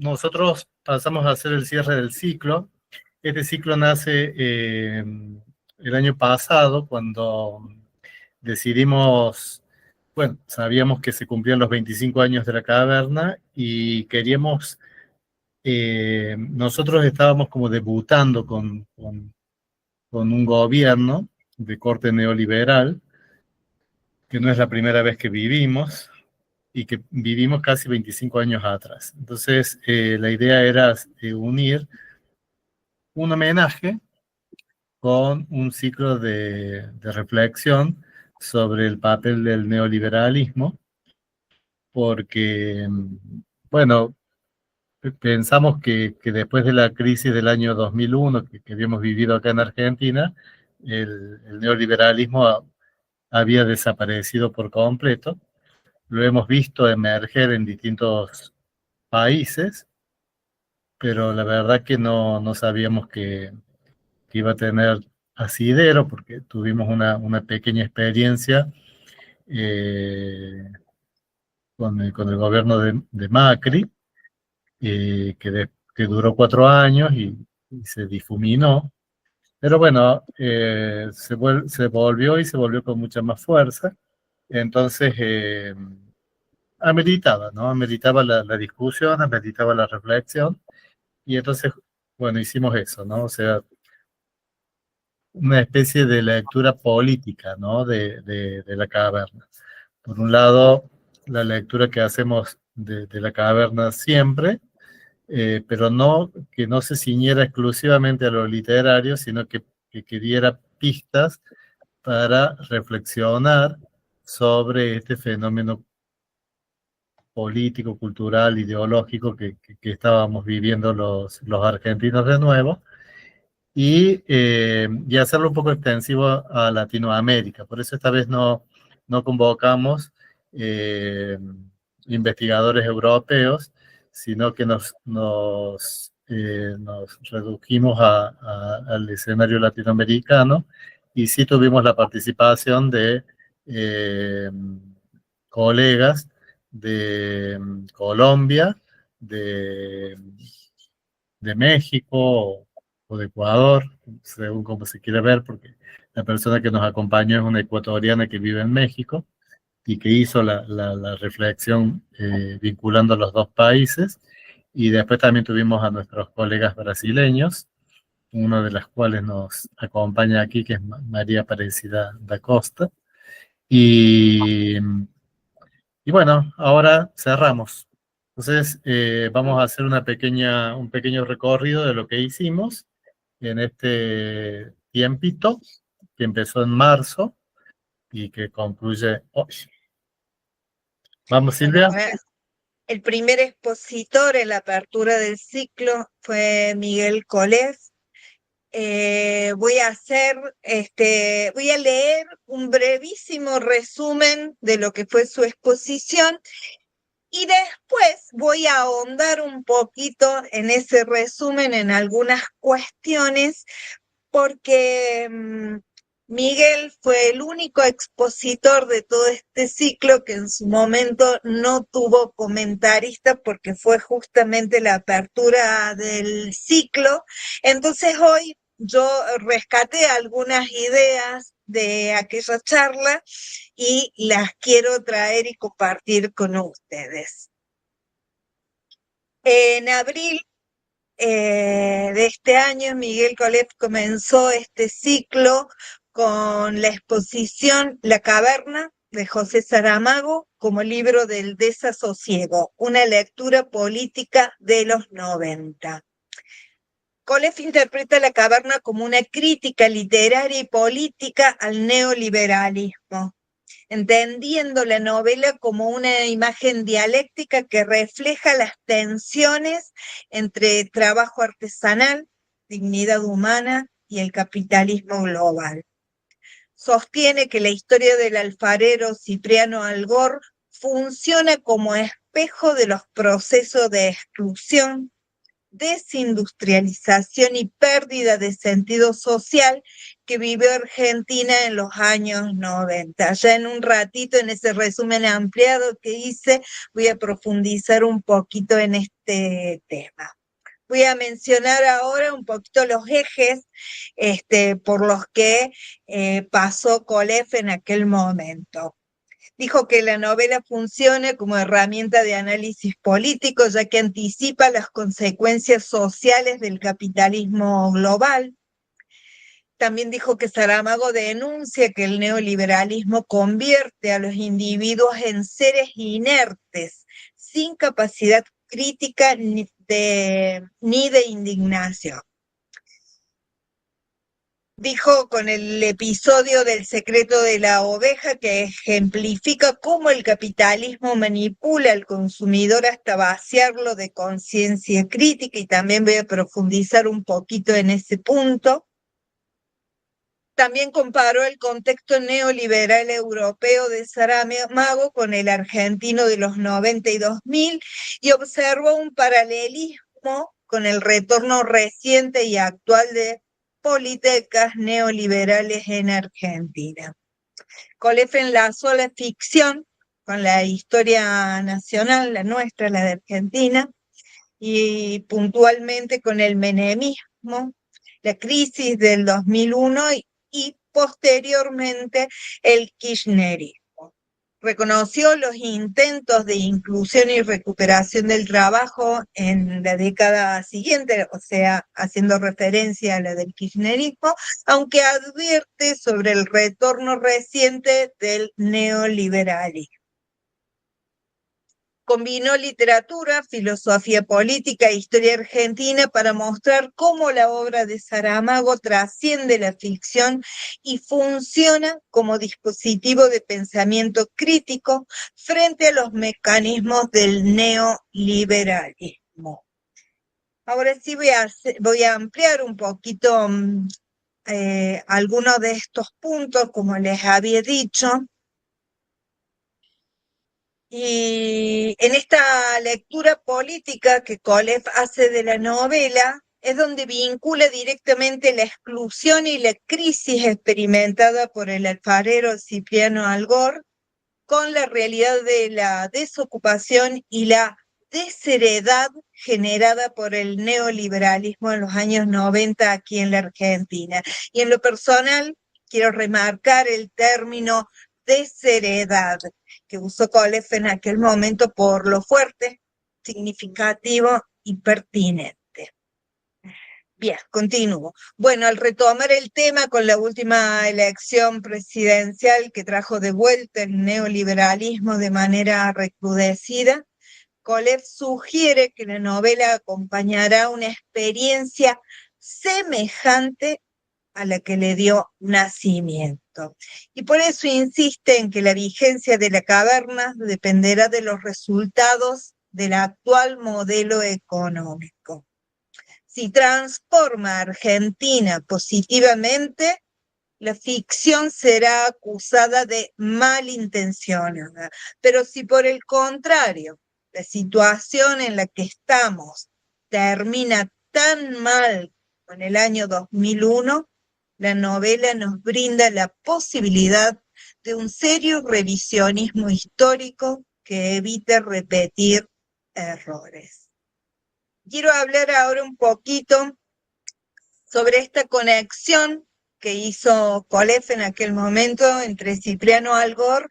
nosotros pasamos a hacer el cierre del ciclo. Este ciclo nace el año pasado, cuando decidimos, bueno, sabíamos que se cumplían los 25 años de la caverna y queríamos, nosotros estábamos como debutando con un gobierno de corte neoliberal, que no es la primera vez que vivimos y que vivimos casi 25 años atrás. Entonces, la idea era unir un homenaje con un ciclo de reflexión sobre el papel del neoliberalismo, porque, bueno, pensamos que después de la crisis del año 2001 que habíamos vivido acá en Argentina, el neoliberalismo había desaparecido por completo. Lo hemos visto emerger en distintos países, pero la verdad que no sabíamos que iba a tener asidero, porque tuvimos una pequeña experiencia eh, con el gobierno de Macri, que duró 4 años y se difuminó. Pero bueno, se volvió y se volvió con mucha más fuerza. Entonces, ameritaba, ¿no? Ameritaba la discusión, ameritaba la reflexión. Y entonces, bueno, hicimos eso, ¿no? O sea, una especie de lectura política, ¿no? De la caverna. Por un lado, la lectura que hacemos de la caverna siempre, pero no que no se ciñera exclusivamente a lo literario, sino que diera pistas para reflexionar sobre este fenómeno político, cultural, ideológico que estábamos viviendo los argentinos de nuevo, y hacerlo un poco extensivo a Latinoamérica. Por eso esta vez no convocamos eh, investigadores europeos, sino que nos redujimos al escenario latinoamericano, y sí tuvimos la participación de eh, colegas de Colombia, de, de México o de Ecuador, según como se quiere ver, porque la persona que nos acompañó es una ecuatoriana que vive en México y que hizo la reflexión vinculando a los dos países. Y después también tuvimos a nuestros colegas brasileños, una de las cuales nos acompaña aquí, que es María Aparecida da Costa. Y, y bueno, ahora cerramos. Entonces, vamos a hacer un pequeño recorrido de lo que hicimos en este tiempito que empezó en marzo y que concluye hoy. Vamos, Silvia. Bueno, el primer expositor en la apertura del ciclo fue Miguel Colés. Voy a leer un brevísimo resumen de lo que fue su exposición y después voy a ahondar un poquito en ese resumen en algunas cuestiones, porque Miguel fue el único expositor de todo este ciclo que en su momento no tuvo comentarista, porque fue justamente la apertura del ciclo. Entonces hoy yo rescaté algunas ideas de aquella charla y las quiero traer y compartir con ustedes. En abril de este año, Miguel Colés comenzó este ciclo con la exposición La Caverna de José Saramago como libro del desasosiego, una lectura política de los 90. Colés interpreta La Caverna como una crítica literaria y política al neoliberalismo, entendiendo la novela como una imagen dialéctica que refleja las tensiones entre trabajo artesanal, dignidad humana y el capitalismo global. Sostiene que la historia del alfarero Cipriano Algor funciona como espejo de los procesos de exclusión, desindustrialización y pérdida de sentido social que vivió Argentina en los años 90. Ya en un ratito, en ese resumen ampliado que hice, voy a profundizar un poquito en este tema. Voy a mencionar ahora un poquito los ejes por los que pasó Kolev en aquel momento. Dijo que la novela funciona como herramienta de análisis político, ya que anticipa las consecuencias sociales del capitalismo global. También dijo que Saramago denuncia que el neoliberalismo convierte a los individuos en seres inertes, sin capacidad crítica ni de indignación. Dijo con el episodio del secreto de la oveja que ejemplifica cómo el capitalismo manipula al consumidor hasta vaciarlo de conciencia crítica, y también voy a profundizar un poquito en ese punto. También comparó el contexto neoliberal europeo de Saramago con el argentino de los 90 y 2000 y observó un paralelismo con el retorno reciente y actual de políticas neoliberales en Argentina. Kolev enlazó la ficción con la historia nacional, la nuestra, la de Argentina, y puntualmente con el menemismo, la crisis del 2001 y posteriormente el kirchnerismo. Reconoció los intentos de inclusión y recuperación del trabajo en la década siguiente, o sea, haciendo referencia a la del kirchnerismo, aunque advierte sobre el retorno reciente del neoliberalismo. Combinó literatura, filosofía política e historia argentina para mostrar cómo la obra de Saramago trasciende la ficción y funciona como dispositivo de pensamiento crítico frente a los mecanismos del neoliberalismo. Ahora sí voy a ampliar un poquito algunos de estos puntos, como les había dicho. Y en esta lectura política que Kolev hace de la novela, es donde vincula directamente la exclusión y la crisis experimentada por el alfarero Cipriano Algor con la realidad de la desocupación y la desheredad generada por el neoliberalismo en los años 90 aquí en la Argentina. Y en lo personal, quiero remarcar el término desheredad que usó Kolev en aquel momento por lo fuerte, significativo y pertinente. Bien, continúo. Bueno, al retomar el tema con la última elección presidencial que trajo de vuelta el neoliberalismo de manera recrudecida, Kolev sugiere que la novela acompañará una experiencia semejante a la que le dio nacimiento. Y por eso insiste en que la vigencia de la caverna dependerá de los resultados del actual modelo económico. Si transforma a Argentina positivamente, la ficción será acusada de malintencionada. Pero si por el contrario, la situación en la que estamos termina tan mal como en el año 2001, la novela nos brinda la posibilidad de un serio revisionismo histórico que evite repetir errores. Quiero hablar ahora un poquito sobre esta conexión que hizo Kolev en aquel momento entre Cipriano Algor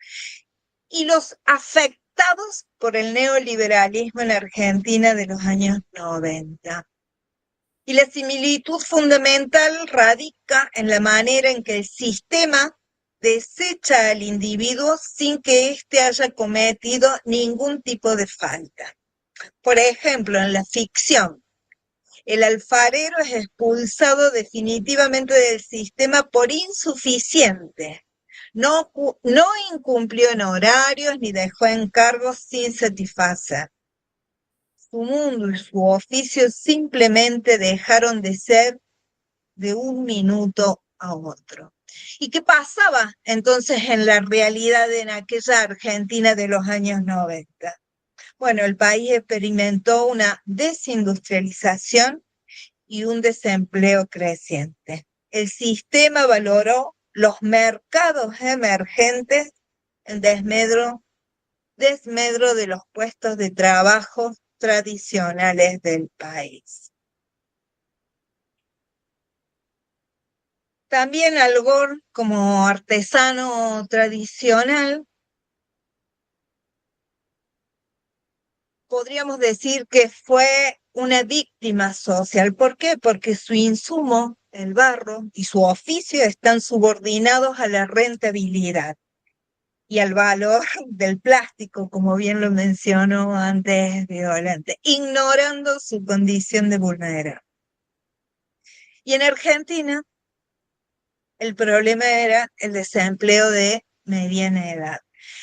y los afectados por el neoliberalismo en Argentina de los años 90. Y la similitud fundamental radica en la manera en que el sistema desecha al individuo sin que éste haya cometido ningún tipo de falta. Por ejemplo, en la ficción, el alfarero es expulsado definitivamente del sistema por insuficiente. No incumplió en horarios ni dejó encargos sin satisfacer. Su mundo y su oficio simplemente dejaron de ser de un minuto a otro. ¿Y qué pasaba entonces en la realidad en aquella Argentina de los años 90? Bueno, el país experimentó una desindustrialización y un desempleo creciente. El sistema valoró los mercados emergentes en desmedro de los puestos de trabajo tradicionales del país. También Algor, como artesano tradicional, podríamos decir que fue una víctima social. ¿Por qué? Porque su insumo, el barro, y su oficio están subordinados a la rentabilidad y al valor del plástico, como bien lo mencionó antes Violante, ignorando su condición de vulnerable. Y en Argentina, el problema era el desempleo de mediana edad.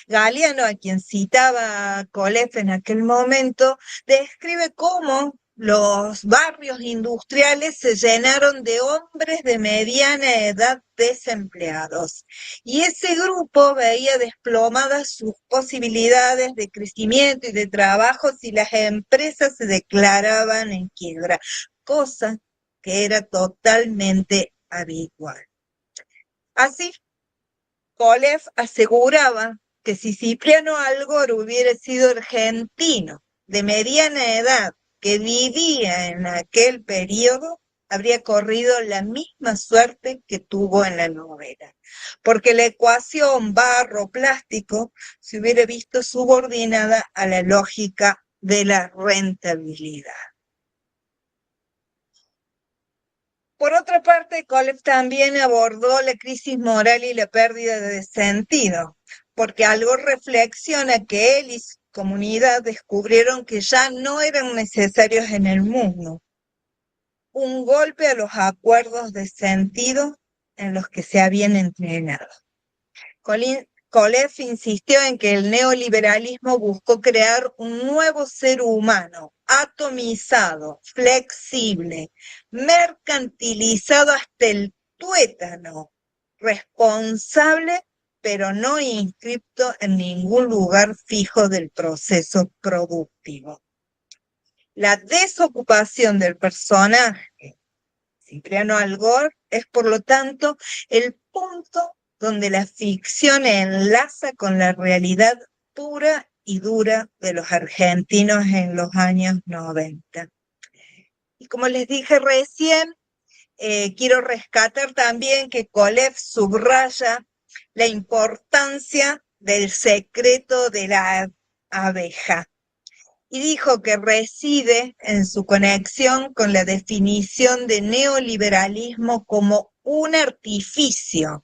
Galeano, a quien citaba Colef en aquel momento, describe cómo los barrios industriales se llenaron de hombres de mediana edad desempleados. Y ese grupo veía desplomadas sus posibilidades de crecimiento y de trabajo si las empresas se declaraban en quiebra, cosa que era totalmente habitual. Así, Colef aseguraba que si Cipriano Algor hubiera sido argentino de mediana edad que vivía en aquel periodo, habría corrido la misma suerte que tuvo en la novela, porque la ecuación barro-plástico se hubiera visto subordinada a la lógica de la rentabilidad. Por otra parte, Colef también abordó la crisis moral y la pérdida de sentido, porque algo reflexiona que él y su comunidad descubrieron que ya no eran necesarios en el mundo. Un golpe a los acuerdos de sentido en los que se habían entrenado. Colef insistió en que el neoliberalismo buscó crear un nuevo ser humano, atomizado, flexible, mercantilizado hasta el tuétano, responsable, pero no inscripto en ningún lugar fijo del proceso productivo. La desocupación del personaje Cipriano Algor es, por lo tanto, el punto donde la ficción enlaza con la realidad pura y dura de los argentinos en los años 90. Y como les dije recién, quiero rescatar también que Colef subraya la importancia del secreto de la abeja. Y dijo que reside en su conexión con la definición de neoliberalismo como un artificio.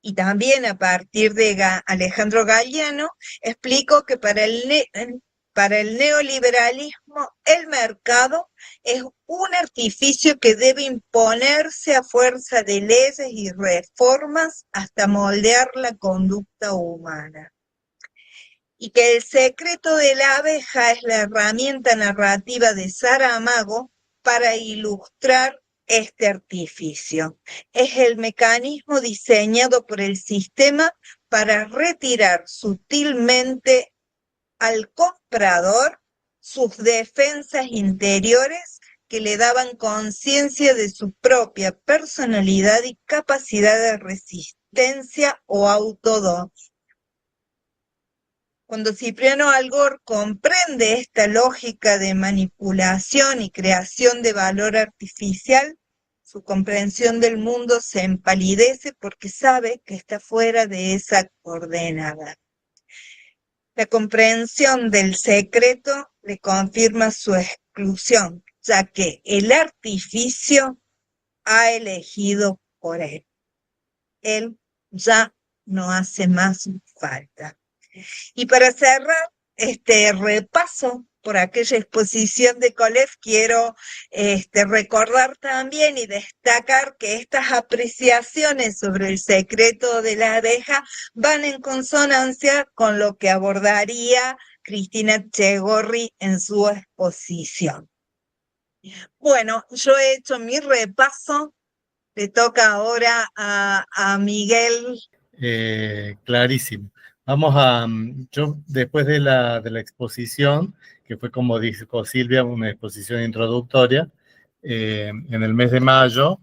Y también a partir de Alejandro Galeano, explicó que para el neoliberalismo el mercado es un artificio que debe imponerse a fuerza de leyes y reformas hasta moldear la conducta humana. Y que el secreto de la abeja es la herramienta narrativa de Saramago para ilustrar este artificio. Es el mecanismo diseñado por el sistema para retirar sutilmente al comprador sus defensas interiores que le daban conciencia de su propia personalidad y capacidad de resistencia o autodominio. Cuando Cipriano Algor comprende esta lógica de manipulación y creación de valor artificial, su comprensión del mundo se empalidece porque sabe que está fuera de esa coordenada. La comprensión del secreto le confirma su exclusión, ya que el artificio ha elegido por él. Él ya no hace más falta. Y para cerrar este repaso por aquella exposición de Colef, quiero recordar también y destacar que estas apreciaciones sobre el secreto de la abeja van en consonancia con lo que abordaría Cristina Txegorri en su exposición. Bueno, yo he hecho mi repaso, le toca ahora a Miguel. Clarísimo. Vamos a, yo después de la exposición, que fue como dijo Silvia, una exposición introductoria, en el mes de mayo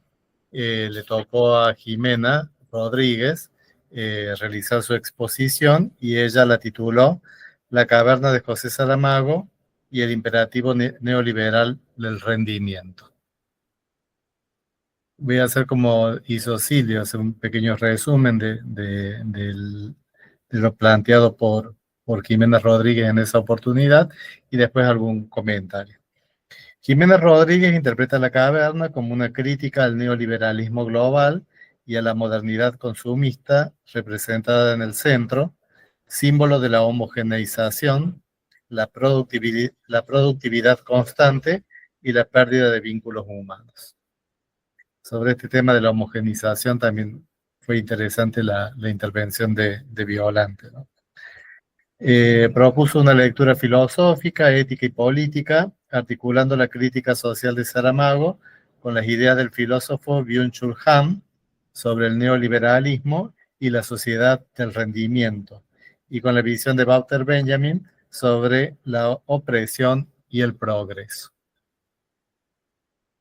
le tocó a Jimena Rodríguez realizar su exposición y ella la tituló La caverna de José Saramago, y el imperativo neoliberal del rendimiento. Voy a hacer como hizo Silvio, hacer un pequeño resumen de lo planteado por Jimena Rodríguez en esa oportunidad y después algún comentario. Jimena Rodríguez interpreta La caverna como una crítica al neoliberalismo global y a la modernidad consumista representada en el centro, símbolo de la homogeneización, la productividad constante y la pérdida de vínculos humanos. Sobre este tema de la homogeneización también fue interesante la intervención de Violante, ¿no? Propuso una lectura filosófica, ética y política, articulando la crítica social de Saramago con las ideas del filósofo Byung-Chul Han sobre el neoliberalismo y la sociedad del rendimiento, y con la visión de Walter Benjamin sobre la opresión y el progreso.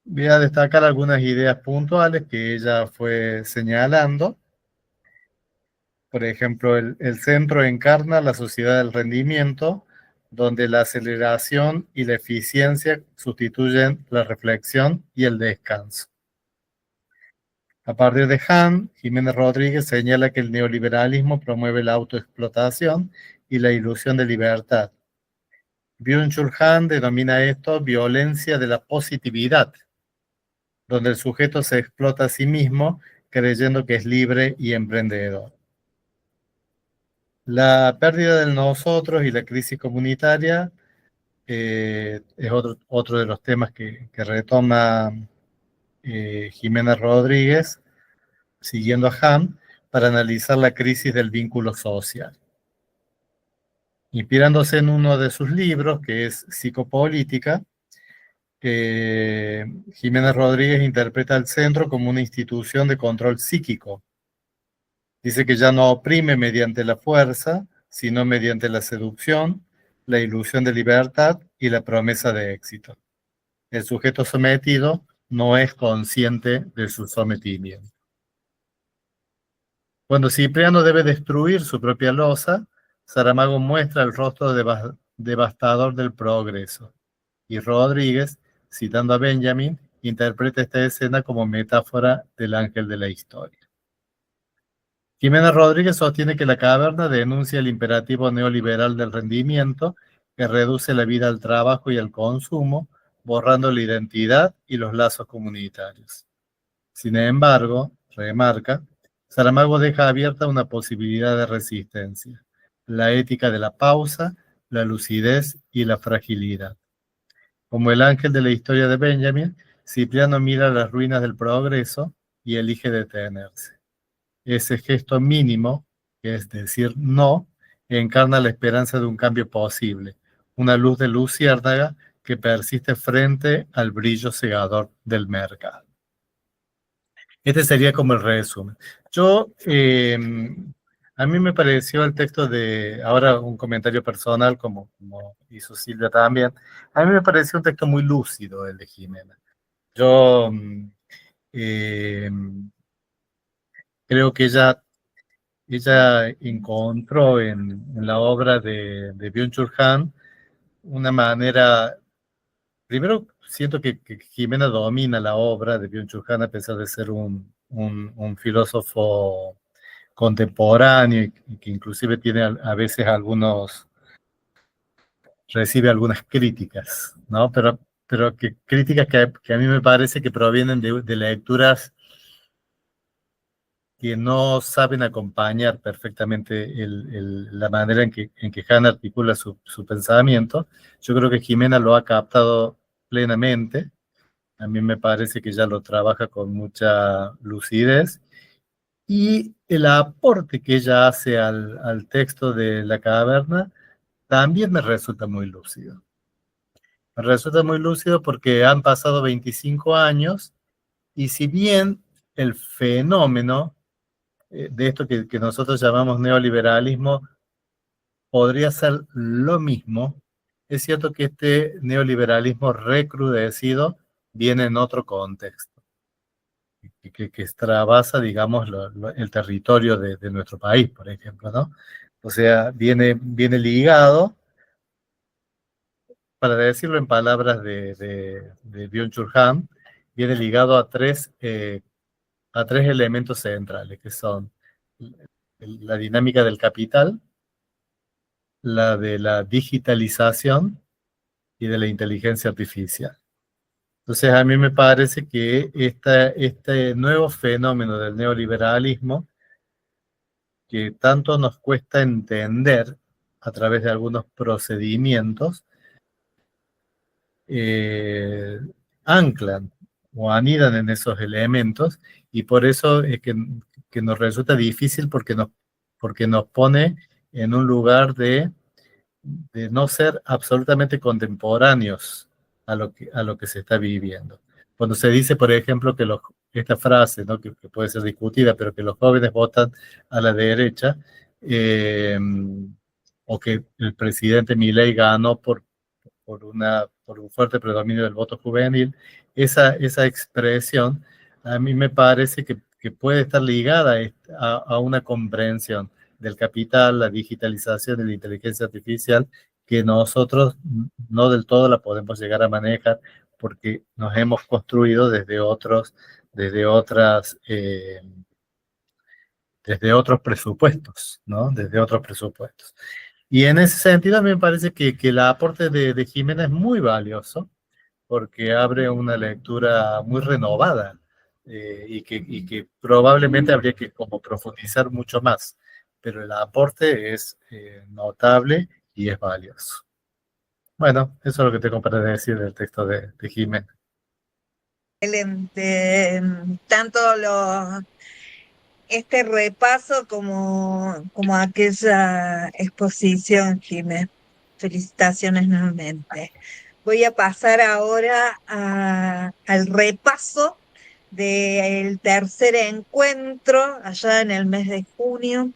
Voy a destacar algunas ideas puntuales que ella fue señalando. Por ejemplo, el centro encarna la sociedad del rendimiento, donde la aceleración y la eficiencia sustituyen la reflexión y el descanso. A partir de Han, Jiménez Rodríguez señala que el neoliberalismo promueve la autoexplotación y la ilusión de libertad. Byung-Chul Han denomina esto violencia de la positividad, donde el sujeto se explota a sí mismo creyendo que es libre y emprendedor. La pérdida del nosotros y la crisis comunitaria es otro de los temas que retoma Jimena Rodríguez, siguiendo a Ham, para analizar la crisis del vínculo social. Inspirándose en uno de sus libros, que es Psicopolítica, Jimena Rodríguez interpreta al centro como una institución de control psíquico. Dice que ya no oprime mediante la fuerza, sino mediante la seducción, la ilusión de libertad y la promesa de éxito. El sujeto sometido no es consciente de su sometimiento. Cuando Cipriano debe destruir su propia losa, Saramago muestra el rostro devastador del progreso. Y Rodríguez, citando a Benjamin, interpreta esta escena como metáfora del ángel de la historia. Jimena Rodríguez sostiene que La caverna denuncia el imperativo neoliberal del rendimiento que reduce la vida al trabajo y al consumo, borrando la identidad y los lazos comunitarios. Sin embargo, remarca, Saramago deja abierta una posibilidad de resistencia, la ética de la pausa, la lucidez y la fragilidad. Como el ángel de la historia de Benjamin, Cipriano mira las ruinas del progreso y elige detenerse. Ese gesto mínimo, que es decir no, encarna la esperanza de un cambio posible, una luz de luciérnaga que persiste frente al brillo cegador del mercado. Este sería como el resumen. A mí me pareció el texto de, ahora un comentario personal, como hizo Silvia también, a mí me pareció un texto muy lúcido el de Jimena. Yo creo que ella encontró en la obra de Byung-Chul Han una manera, primero siento que Jimena domina la obra de Byung-Chul Han a pesar de ser un filósofo contemporáneo y que inclusive tiene a veces recibe algunas críticas, ¿no? Pero que críticas que a mí me parece que provienen de lecturas que no saben acompañar perfectamente la manera en que Han articula su pensamiento. Yo creo que Jimena lo ha captado plenamente. A mí me parece que ya lo trabaja con mucha lucidez. Y el aporte que ella hace al texto de La caverna también me resulta muy lúcido. Me resulta muy lúcido porque han pasado 25 años y si bien el fenómeno de esto que nosotros llamamos neoliberalismo podría ser lo mismo, es cierto que este neoliberalismo recrudecido viene en otro contexto, que extravasa, digamos, el territorio de nuestro país, por ejemplo, ¿no? O sea, viene ligado para decirlo en palabras de Byung-Chul Han, viene ligado a tres elementos centrales, que son la dinámica del capital, la de la digitalización y de la inteligencia artificial. Entonces, a mí me parece que este nuevo fenómeno del neoliberalismo, que tanto nos cuesta entender a través de algunos procedimientos, eh, anclan o anidan en esos elementos, y por eso es que nos resulta difícil, porque nos pone en un lugar de no ser absolutamente contemporáneos a lo que se está viviendo. Cuando se dice, por ejemplo, esta frase, ¿no? Que puede ser discutida, pero que los jóvenes votan a la derecha, eh, o que el presidente Milei ganó por un fuerte predominio del voto juvenil, esa expresión a mí me parece que puede estar ligada a una comprensión del capital, la digitalización y la inteligencia artificial, que nosotros no del todo la podemos llegar a manejar, porque nos hemos construido desde otras, desde otros presupuestos, ¿no? Desde otros presupuestos. Y en ese sentido, a mí me parece que el aporte de Jimena es muy valioso, porque abre una lectura muy renovada, y que probablemente habría que como profundizar mucho más, pero el aporte es notable y es valioso. Bueno, eso es lo que tengo para decir del texto de Jimena. Excelente. Este repaso como aquella exposición, Jiménez. Felicitaciones nuevamente. Voy a pasar ahora al repaso del tercer encuentro, allá en el mes de junio,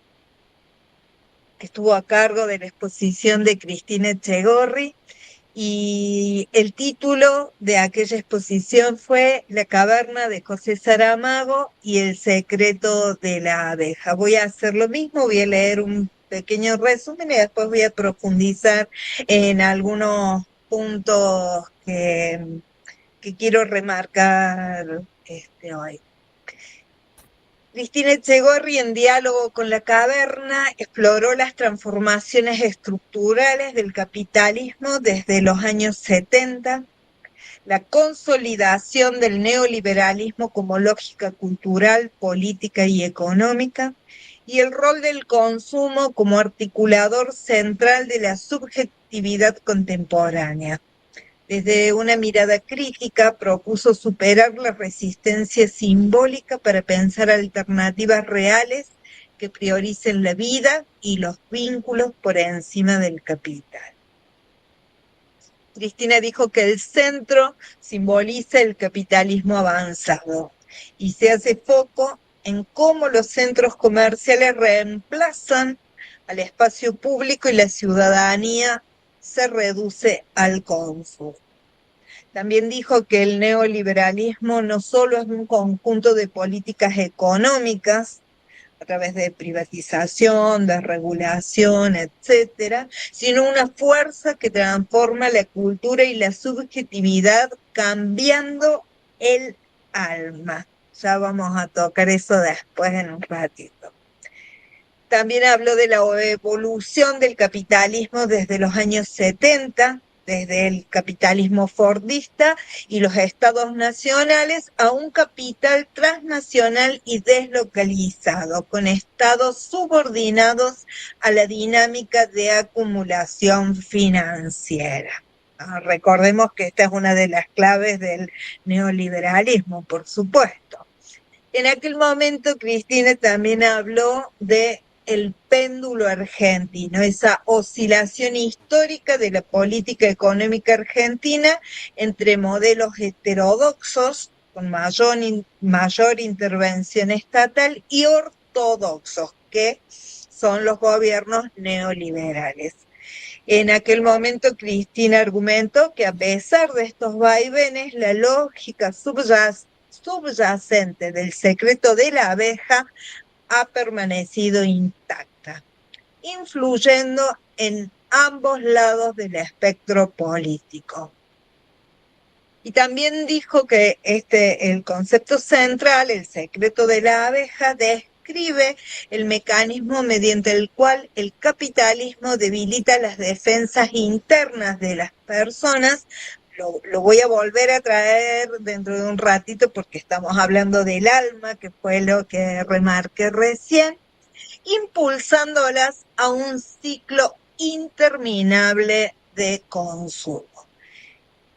que estuvo a cargo de la exposición de Cristina Echegorri. Y el título de aquella exposición fue La caverna de José Saramago y el secreto de la abeja. Voy a hacer lo mismo, voy a leer un pequeño resumen y después voy a profundizar en algunos puntos que quiero remarcar hoy. Cristina Echegorri, en diálogo con la caverna, exploró las transformaciones estructurales del capitalismo desde los años 70, la consolidación del neoliberalismo como lógica cultural, política y económica, y el rol del consumo como articulador central de la subjetividad contemporánea. Desde una mirada crítica, propuso superar la resistencia simbólica para pensar alternativas reales que prioricen la vida y los vínculos por encima del capital. Cristina dijo que el centro simboliza el capitalismo avanzado y se hace foco en cómo los centros comerciales reemplazan al espacio público y la ciudadanía se reduce al consumo. También dijo que el neoliberalismo no solo es un conjunto de políticas económicas a través de privatización, de regulación, etcétera, sino una fuerza que transforma la cultura y la subjetividad cambiando el alma. Ya vamos a tocar eso después en un ratito. También habló de la evolución del capitalismo desde los años 70, desde el capitalismo fordista y los estados nacionales a un capital transnacional y deslocalizado, con estados subordinados a la dinámica de acumulación financiera. Recordemos que esta es una de las claves del neoliberalismo, por supuesto. En aquel momento, Cristina también habló de el péndulo argentino, esa oscilación histórica de la política económica argentina entre modelos heterodoxos, con mayor intervención estatal, y ortodoxos, que son los gobiernos neoliberales. En aquel momento, Cristina argumentó que a pesar de estos vaivenes, la lógica subyacente del secreto de la abeja ha permanecido intacta, influyendo en ambos lados del espectro político. Y también dijo que el concepto central, el secreto de la abeja, describe el mecanismo mediante el cual el capitalismo debilita las defensas internas de las personas. Lo voy a volver a traer dentro de un ratito porque estamos hablando del alma, que fue lo que remarqué recién, impulsándolas a un ciclo interminable de consumo.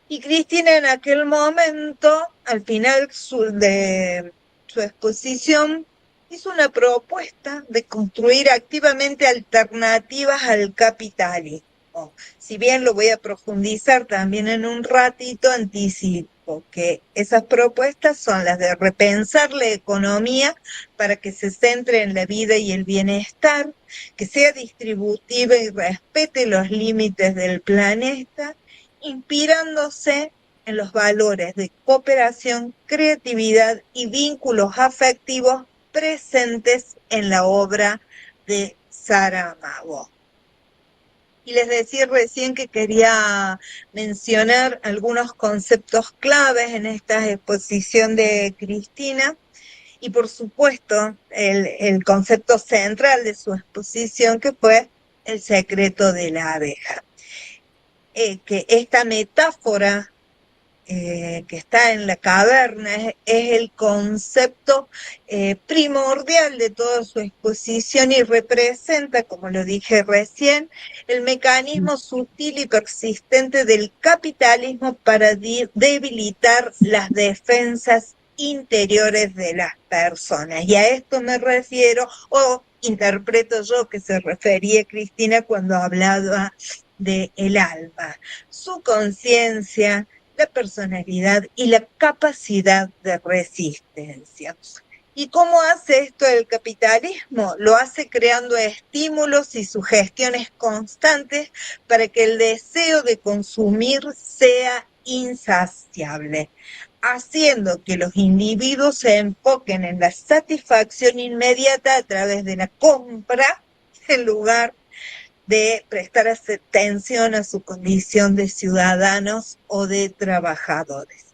Y Cristina en aquel momento, al final de su exposición, hizo una propuesta de construir activamente alternativas al capitalismo. Si bien lo voy a profundizar también en un ratito, anticipo que esas propuestas son las de repensar la economía para que se centre en la vida y el bienestar, que sea distributiva y respete los límites del planeta, inspirándose en los valores de cooperación, creatividad y vínculos afectivos presentes en la obra de Saramago. Y les decía recién que quería mencionar algunos conceptos claves en esta exposición de Cristina, y por supuesto el concepto central de su exposición, que fue el secreto de la abeja. Que esta metáfora que está en la caverna es el concepto primordial de toda su exposición y representa, como lo dije recién, el mecanismo sutil y persistente del capitalismo para debilitar las defensas interiores de las personas. Y a esto me refiero, o interpreto yo que se refería Cristina cuando hablaba de el alma, su conciencia, la personalidad y la capacidad de resistencia. ¿Y cómo hace esto el capitalismo? Lo hace creando estímulos y sugestiones constantes para que el deseo de consumir sea insaciable, haciendo que los individuos se enfoquen en la satisfacción inmediata a través de la compra en lugar de prestar atención a su condición de ciudadanos o de trabajadores.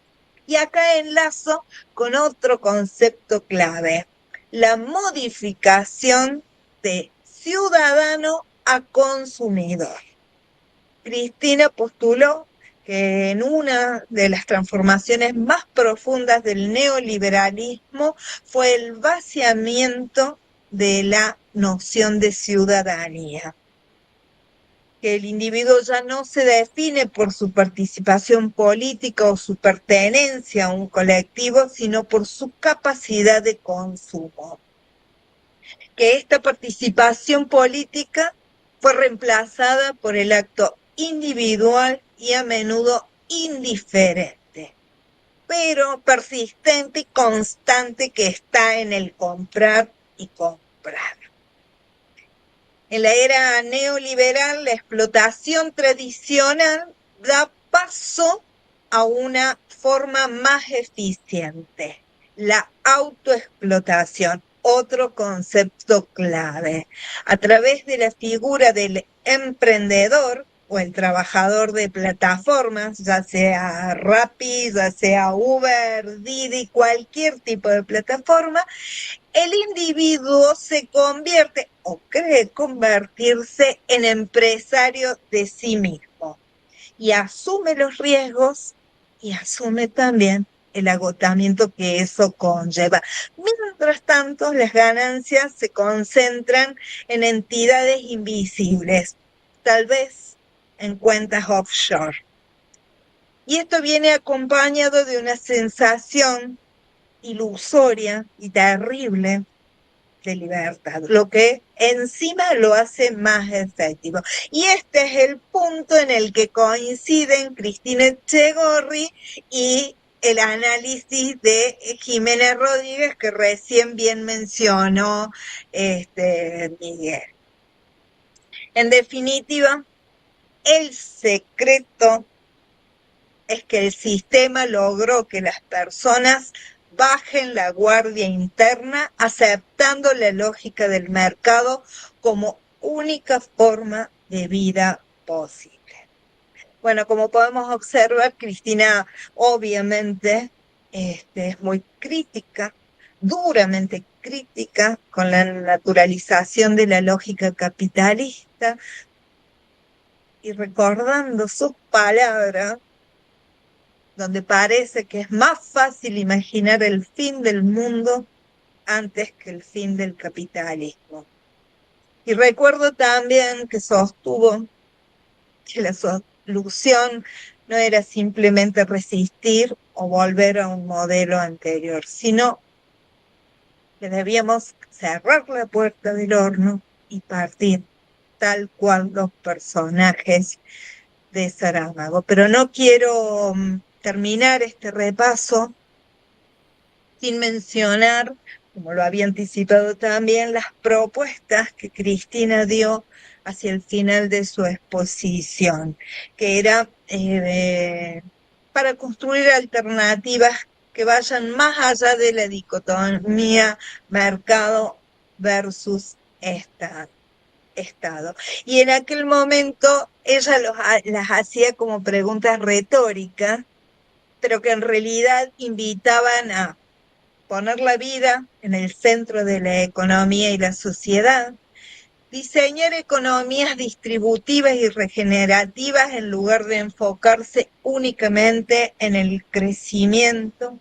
Y acá enlazo con otro concepto clave, la modificación de ciudadano a consumidor. Cristina postuló que en una de las transformaciones más profundas del neoliberalismo fue el vaciamiento de la noción de ciudadanía, que el individuo ya no se define por su participación política o su pertenencia a un colectivo, sino por su capacidad de consumo. Que esta participación política fue reemplazada por el acto individual y a menudo indiferente, pero persistente y constante, que está en el comprar y comprar. En la era neoliberal, la explotación tradicional da paso a una forma más eficiente, la autoexplotación, otro concepto clave. A través de la figura del emprendedor o el trabajador de plataformas, ya sea Rappi, ya sea Uber, Didi, cualquier tipo de plataforma, el individuo se convierte o cree convertirse en empresario de sí mismo y asume los riesgos y asume también el agotamiento que eso conlleva. Mientras tanto, las ganancias se concentran en entidades invisibles, tal vez en cuentas offshore. Y esto viene acompañado de una sensación ilusoria y terrible de libertad, lo que encima lo hace más efectivo. Y este es el punto en el que coinciden Cristina Echegorri y el análisis de Jiménez Rodríguez, que recién bien mencionó Miguel. En definitiva, el secreto es que el sistema logró que las personas bajen la guardia interna, aceptando la lógica del mercado como única forma de vida posible. Bueno, como podemos observar, Cristina obviamente es muy crítica, duramente crítica con la naturalización de la lógica capitalista y recordando sus palabras, donde parece que es más fácil imaginar el fin del mundo antes que el fin del capitalismo. Y recuerdo también que sostuvo que la solución no era simplemente resistir o volver a un modelo anterior, sino que debíamos cerrar la puerta del horno y partir tal cual los personajes de Saramago. Pero no quiero terminar este repaso sin mencionar, como lo había anticipado también, las propuestas que Cristina dio hacia el final de su exposición, que era para construir alternativas que vayan más allá de la dicotomía mercado versus Estado. Y en aquel momento ella las hacía como preguntas retóricas, pero que en realidad invitaban a poner la vida en el centro de la economía y la sociedad, diseñar economías distributivas y regenerativas en lugar de enfocarse únicamente en el crecimiento,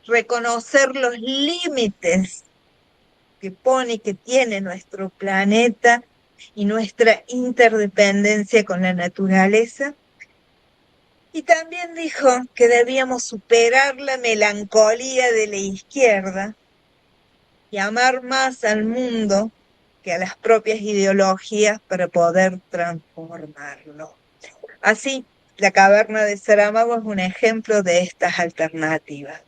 reconocer los límites que pone y que tiene nuestro planeta y nuestra interdependencia con la naturaleza. Y también dijo que debíamos superar la melancolía de la izquierda y amar más al mundo que a las propias ideologías para poder transformarlo. Así, la caverna de Saramago es un ejemplo de estas alternativas.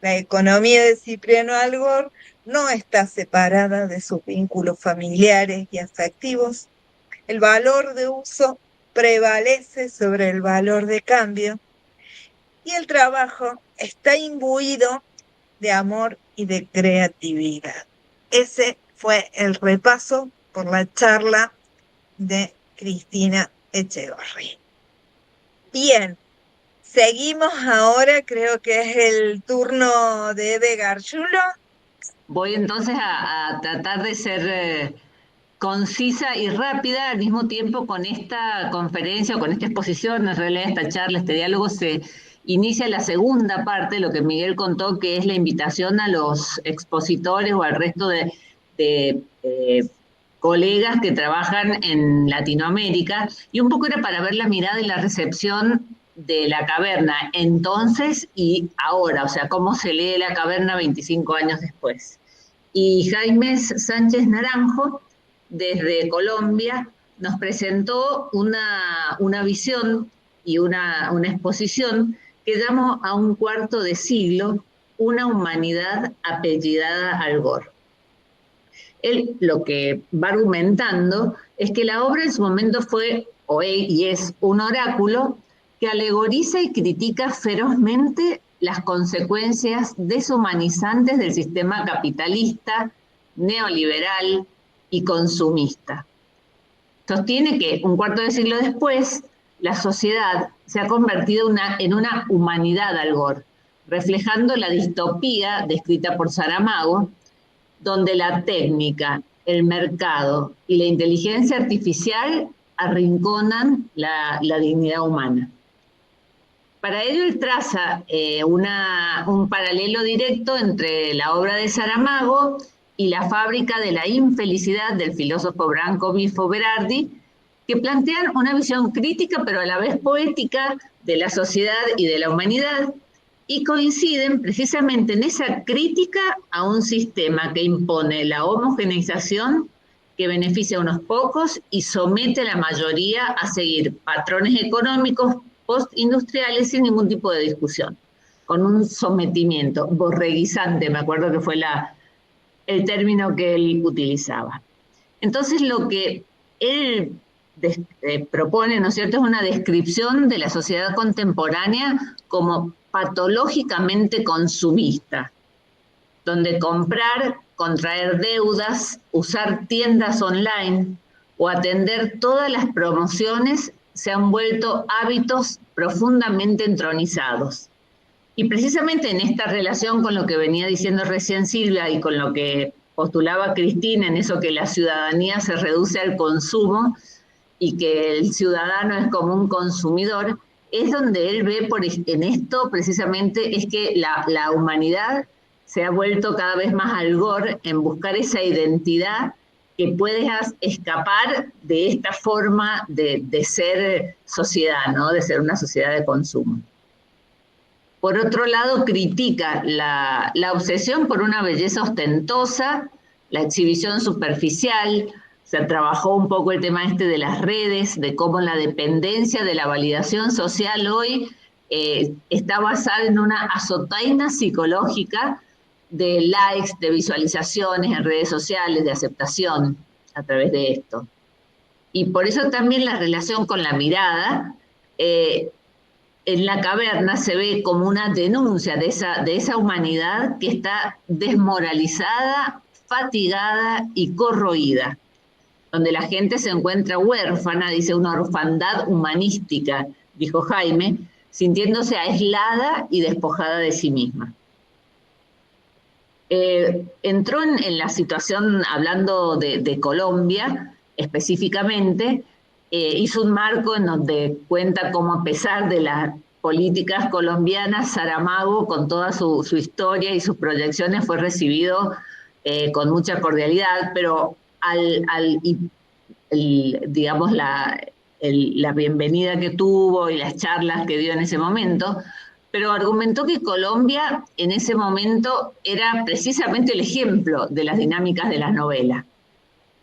La economía de Cipriano Algor no está separada de sus vínculos familiares y afectivos. El valor de uso prevalece sobre el valor de cambio y el trabajo está imbuido de amor y de creatividad. Ese fue el repaso por la charla de Cristina Echevarri. Bien, seguimos ahora, creo que es el turno de Eve Gargiulo. Voy entonces a tratar de ser concisa y rápida al mismo tiempo con esta conferencia o con esta exposición, en realidad esta charla, este diálogo se inicia la segunda parte, lo que Miguel contó, que es la invitación a los expositores o al resto de colegas que trabajan en Latinoamérica, y un poco era para ver la mirada y la recepción de la caverna entonces y ahora, o sea, cómo se lee la caverna 25 años después. Y Jaime Sánchez Naranjo, desde Colombia, nos presentó una visión y una exposición que llamó A un cuarto de siglo, una humanidad apellidada Algor. Él lo que va argumentando es que la obra en su momento fue y es un oráculo que alegoriza y critica ferozmente las consecuencias deshumanizantes del sistema capitalista, neoliberal y consumista. Sostiene que un cuarto de siglo después, la sociedad se ha convertido en una humanidad Algor, reflejando la distopía descrita por Saramago, donde la técnica, el mercado y la inteligencia artificial arrinconan la dignidad humana. Para ello él traza un paralelo directo entre la obra de Saramago y La fábrica de la infelicidad del filósofo Branko Bifo Berardi, que plantean una visión crítica pero a la vez poética de la sociedad y de la humanidad, y coinciden precisamente en esa crítica a un sistema que impone la homogeneización, que beneficia a unos pocos y somete a la mayoría a seguir patrones económicos postindustriales sin ningún tipo de discusión, con un sometimiento borreguizante, me acuerdo que fue el término que él utilizaba. Entonces lo que él propone, ¿no es cierto?, es una descripción de la sociedad contemporánea como patológicamente consumista, donde comprar, contraer deudas, usar tiendas online, o atender todas las promociones se han vuelto hábitos profundamente entronizados. Y precisamente en esta relación con lo que venía diciendo recién Silvia y con lo que postulaba Cristina, en eso que la ciudadanía se reduce al consumo y que el ciudadano es como un consumidor, es donde él ve en esto precisamente es que la humanidad se ha vuelto cada vez más algor en buscar esa identidad que pueda escapar de esta forma de ser sociedad, ¿no? De ser una sociedad de consumo. Por otro lado, critica la obsesión por una belleza ostentosa, la exhibición superficial. Se trabajó un poco el tema de las redes, de cómo la dependencia de la validación social hoy está basada en una azotaina psicológica de likes, de visualizaciones en redes sociales, de aceptación a través de esto. Y por eso también la relación con la mirada, en La Caverna se ve como una denuncia de esa humanidad que está desmoralizada, fatigada y corroída, donde la gente se encuentra huérfana, dice una orfandad humanística, dijo Jaime, sintiéndose aislada y despojada de sí misma. Entró en la situación, hablando de Colombia específicamente, hizo un marco en donde cuenta cómo, a pesar de las políticas colombianas, Saramago, con toda su historia y sus proyecciones, fue recibido con mucha cordialidad, pero digamos, la bienvenida que tuvo y las charlas que dio en ese momento, pero argumentó que Colombia en ese momento era precisamente el ejemplo de las dinámicas de las novelas.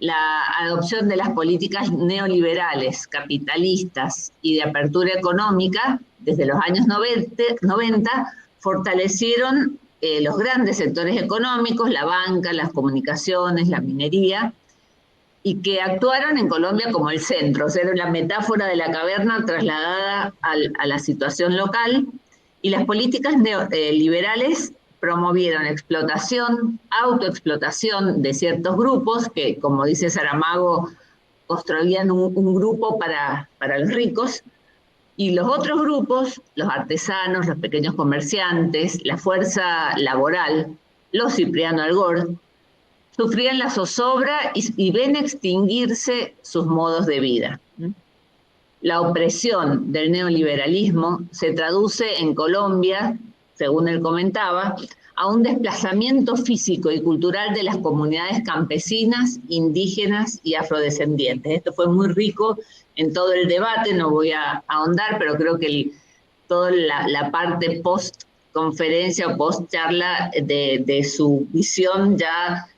La adopción de las políticas neoliberales, capitalistas y de apertura económica desde los años 90 fortalecieron los grandes sectores económicos, la banca, las comunicaciones, la minería, y que actuaron en Colombia como el centro, o sea, era la metáfora de La Caverna trasladada a la situación local. Y las políticas liberales promovieron explotación, autoexplotación de ciertos grupos que, como dice Saramago, construían un grupo para los ricos, y los otros grupos, los artesanos, los pequeños comerciantes, la fuerza laboral, los Cipriano Algor, sufrían la zozobra y ven extinguirse sus modos de vida. La opresión del neoliberalismo se traduce en Colombia, según él comentaba, a un desplazamiento físico y cultural de las comunidades campesinas, indígenas y afrodescendientes. Esto fue muy rico en todo el debate, no voy a ahondar, pero creo que toda la parte post-conferencia o post-charla de su visión ya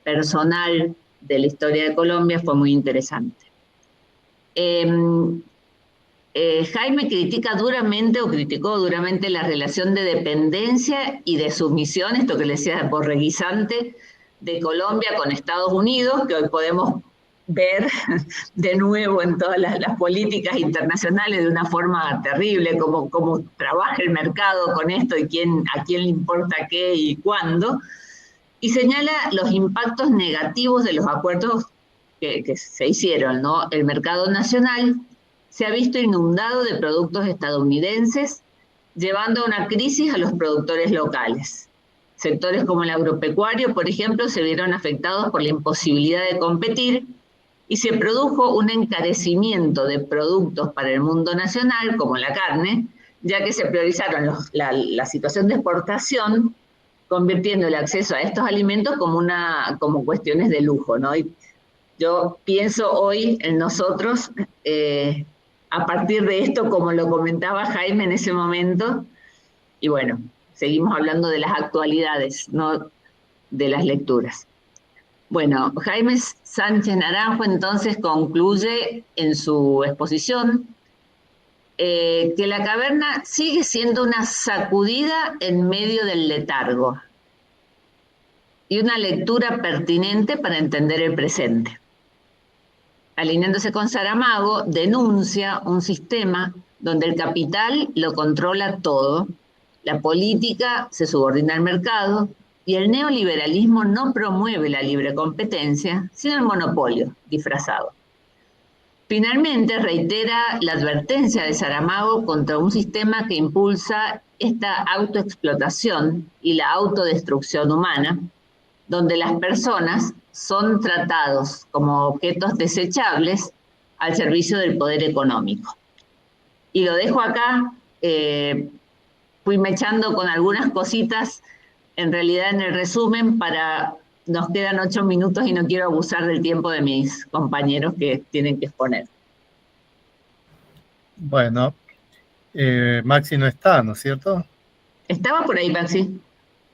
personal de la historia de Colombia fue muy interesante. Jaime criticó duramente la relación de dependencia y de sumisión, esto que le decía borreguizante, de Colombia con Estados Unidos, que hoy podemos ver de nuevo en todas las políticas internacionales de una forma terrible, cómo trabaja el mercado con esto y a quién le importa qué y cuándo, y señala los impactos negativos de los acuerdos que se hicieron, ¿no? El mercado nacional se ha visto inundado de productos estadounidenses, llevando a una crisis a los productores locales. Sectores como el agropecuario, por ejemplo, se vieron afectados por la imposibilidad de competir y se produjo un encarecimiento de productos para el mundo nacional, como la carne, ya que se priorizaron la situación de exportación, convirtiendo el acceso a estos alimentos como cuestiones de lujo, ¿no? Y yo pienso hoy en nosotros, a partir de esto, como lo comentaba Jaime en ese momento, y bueno, seguimos hablando de las actualidades, no de las lecturas. Bueno, Jaime Sánchez Naranjo entonces concluye en su exposición que La Caverna sigue siendo una sacudida en medio del letargo y una lectura pertinente para entender el presente. Alineándose con Saramago, denuncia un sistema donde el capital lo controla todo, la política se subordina al mercado y el neoliberalismo no promueve la libre competencia, sino el monopolio disfrazado. Finalmente, reitera la advertencia de Saramago contra un sistema que impulsa esta autoexplotación y la autodestrucción humana, donde las personas son tratados como objetos desechables al servicio del poder económico. Y lo dejo acá, fui mechando con algunas cositas, en realidad en el resumen, nos quedan 8 minutos y no quiero abusar del tiempo de mis compañeros que tienen que exponer. Bueno, Maxi no está, ¿no es cierto? ¿Estaba por ahí, Maxi?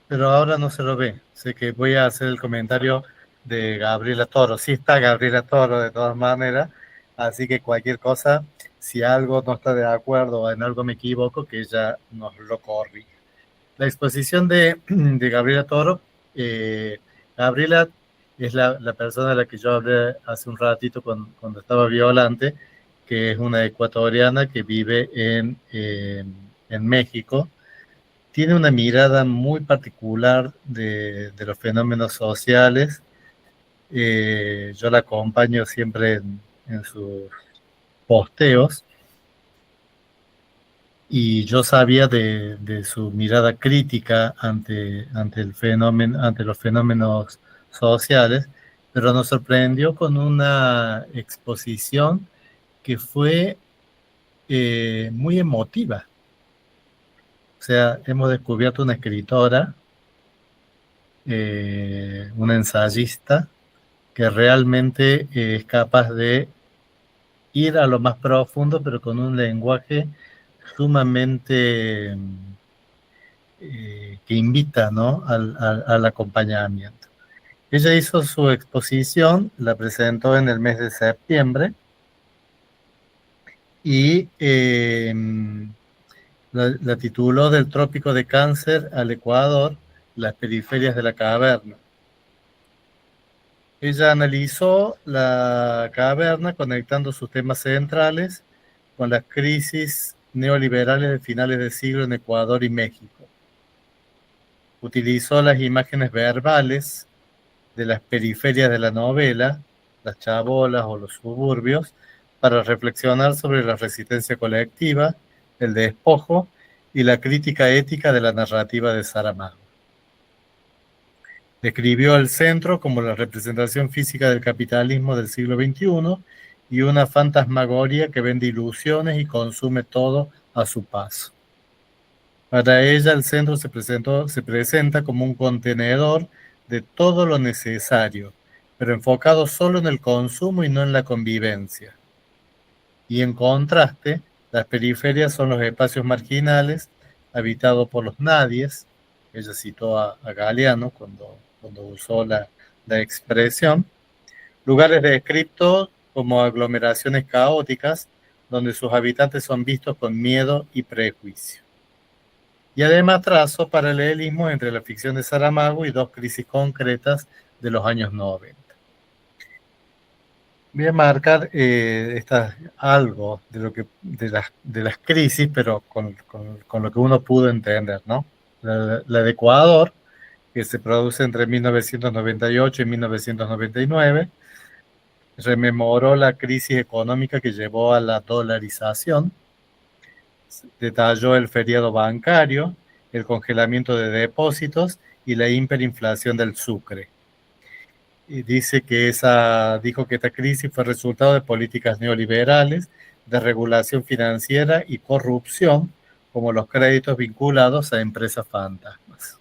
Pero ahora no se lo ve. Sé que voy a hacer el comentario de Gabriela Toro. Sí está Gabriela Toro de todas maneras, así que cualquier cosa, si algo no está de acuerdo o en algo me equivoco, que ella nos lo corrija. La exposición de Gabriela Toro, Gabriela es la persona de la que yo hablé hace un ratito cuando estaba Violante, que es una ecuatoriana que vive en México. Tiene una mirada muy particular de los fenómenos sociales. Yo la acompaño siempre en sus posteos y yo sabía de su mirada crítica ante el fenómeno, ante los fenómenos sociales, pero nos sorprendió con una exposición que fue muy emotiva. O sea, hemos descubierto una escritora, una ensayista, que realmente es capaz de ir a lo más profundo, pero con un lenguaje sumamente que invita, ¿no?, al acompañamiento. Ella hizo su exposición, la presentó en el mes de septiembre y la tituló Del trópico de Cáncer al Ecuador, las periferias de la caverna. Ella analizó la caverna conectando sus temas centrales con las crisis neoliberales de finales de siglo en Ecuador y México. Utilizó las imágenes verbales de las periferias de la novela, las chabolas o los suburbios, para reflexionar sobre la resistencia colectiva, el despojo y la crítica ética de la narrativa de Saramago. Describió el centro como la representación física del capitalismo del siglo XXI y una fantasmagoria que vende ilusiones y consume todo a su paso. Para ella el centro se presenta como un contenedor de todo lo necesario, pero enfocado solo en el consumo y no en la convivencia. Y en contraste, las periferias son los espacios marginales, habitados por los nadies. Ella citó a Galeano cuando usó la expresión. Lugares descritos como aglomeraciones caóticas, donde sus habitantes son vistos con miedo y prejuicio. Y además trazó paralelismos entre la ficción de Saramago y dos crisis concretas de los años 90. Voy a marcar algo de las crisis, pero con lo que uno pudo entender, ¿no? La de Ecuador, que se produce entre 1998 y 1999, rememoró la crisis económica que llevó a la dolarización, detalló el feriado bancario, el congelamiento de depósitos y la hiperinflación del sucre. Y dijo que esta crisis fue resultado de políticas neoliberales, de regulación financiera y corrupción, como los créditos vinculados a empresas fantasmas.